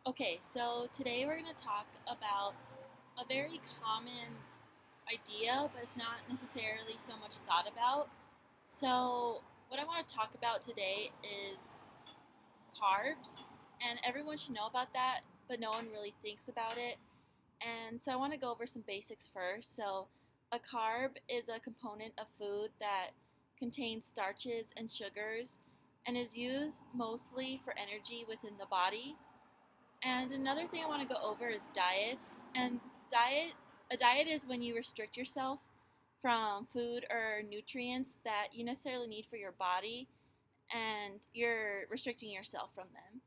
Okay, so today we're going to talk about a very common idea, but it's not necessarily so much thought about. So, what I want to talk about today is carbs, and everyone should know about that, but no one really thinks about it. And so, I want to go over some basics first. So, a carb is a component of food that contains starches and sugars and is used mostly for energy within the body. And another thing I want to go over is diets. And diet a diet is when you restrict yourself from food or nutrients that you necessarily need for your body and you're restricting yourself from them.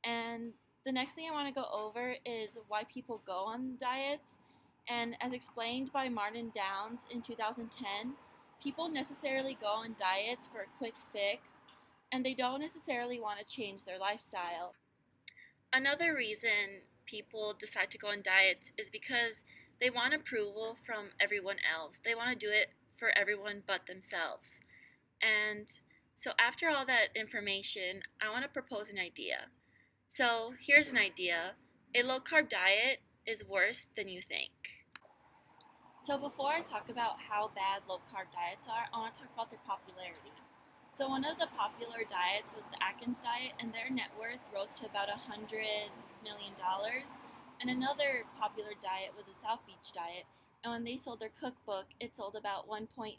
And the next thing I want to go over is why people go on diets. And as explained by Martin Downs in 2010, people necessarily go on diets for a quick fix and they don't necessarily want to change their lifestyle. Another reason people decide to go on diets is because they want approval from everyone else. They want to do it for everyone but themselves. And so, after all that information, I want to propose an idea. So, here's an idea: a low carb diet is worse than you think. So before I talk about how bad low carb diets are, I want to talk about their popularity. So one of the popular diets was the Atkins diet, and their net worth rose to about $100 million. And another popular diet was the South Beach diet, and when they sold their cookbook, it sold about 1.75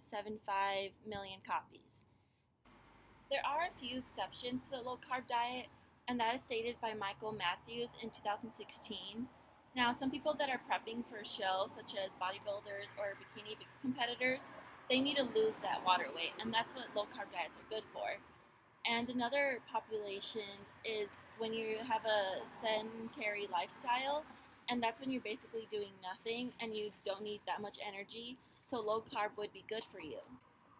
million copies. There are a few exceptions to the low carb diet, and that is stated by Michael Matthews in 2016. Now, some people that are prepping for a show, such as bodybuilders or bikini competitors, they need to lose that water weight, and that's what low carb diets are good for. And another population is when you have a sedentary lifestyle, and that's when you're basically doing nothing and you don't need that much energy, so low carb would be good for you.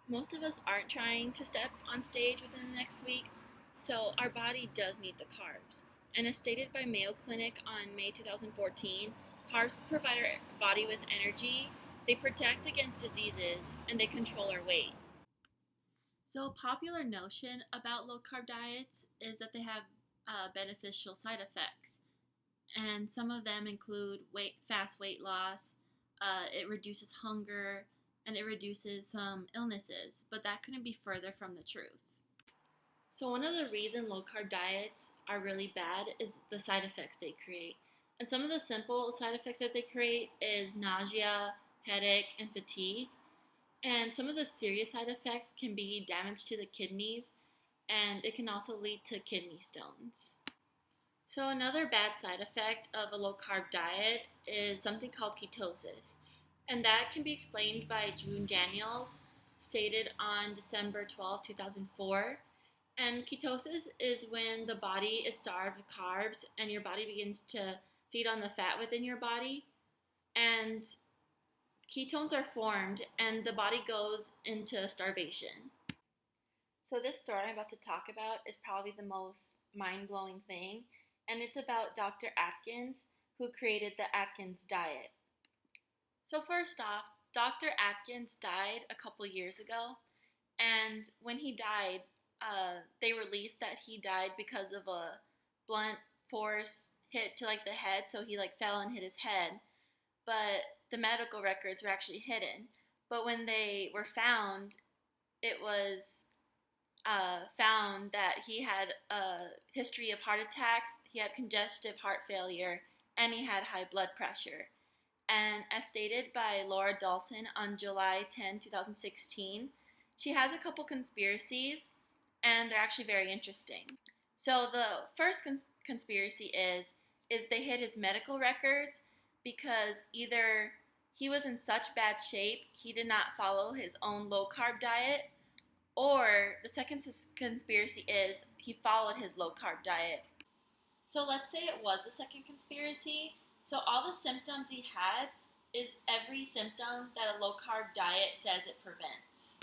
Most of us aren't trying to step on stage within the next week, so our body does need the carbs. And as stated by Mayo Clinic on May 2014, carbs provide our body with energy, they protect against diseases, and they control our weight. So, a popular notion about low carb diets is that they have beneficial side effects, and some of them include fast weight loss, it reduces hunger, and it reduces some illnesses, but that couldn't be further from the truth. So, one of the reasons low carb diets are really bad is the side effects they create. And some of the simple side effects that they create is nausea, headache, and fatigue. And some of the serious side effects can be damage to the kidneys, and it can also lead to kidney stones. So, another bad side effect of a low carb diet is something called ketosis. And that can be explained by June Daniels, stated on December 12, 2004. And ketosis is when the body is starved of carbs and your body begins to feed on the fat within your body. And ketones are formed and the body goes into starvation. So, this story I'm about to talk about is probably the most mind blowing thing, and it's about Dr. Atkins, who created the Atkins diet. So, first off, Dr. Atkins died a couple years ago, and when he died, they released that he died because of a blunt force hit to like the head, so he like fell and hit his head. But the medical records were actually hidden. But when they were found, it was found that he had a history of heart attacks, he had congestive heart failure, and he had high blood pressure. And as stated by Laura Dawson on July 10, 2016, she has a couple conspiracies, and they're actually very interesting. So the first conspiracy is they hid his medical records because either he was in such bad shape he did not follow his own low carb diet, or the second conspiracy is he followed his low carb diet. So let's say it was the second conspiracy. So all the symptoms he had is every symptom that a low carb diet says it prevents.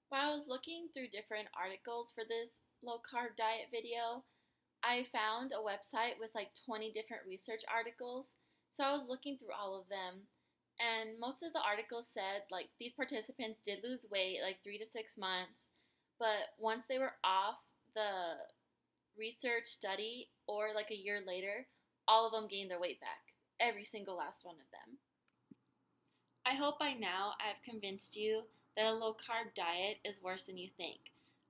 While I was looking through different articles for this low carb diet video, I found a website with like 20 different research articles. So I was looking through all of them, and most of the articles said like these participants did lose weight like 3 to 6 months, but once they were off the research study, or like a year later, all of them gained their weight back. Every single last one of them. I hope by now I've convinced you that a low carb diet is worse than you think.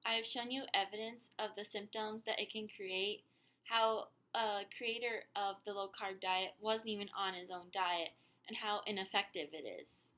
I have shown you evidence of the symptoms that it can create, how a creator of the low carb diet wasn't even on his own diet, and how ineffective it is.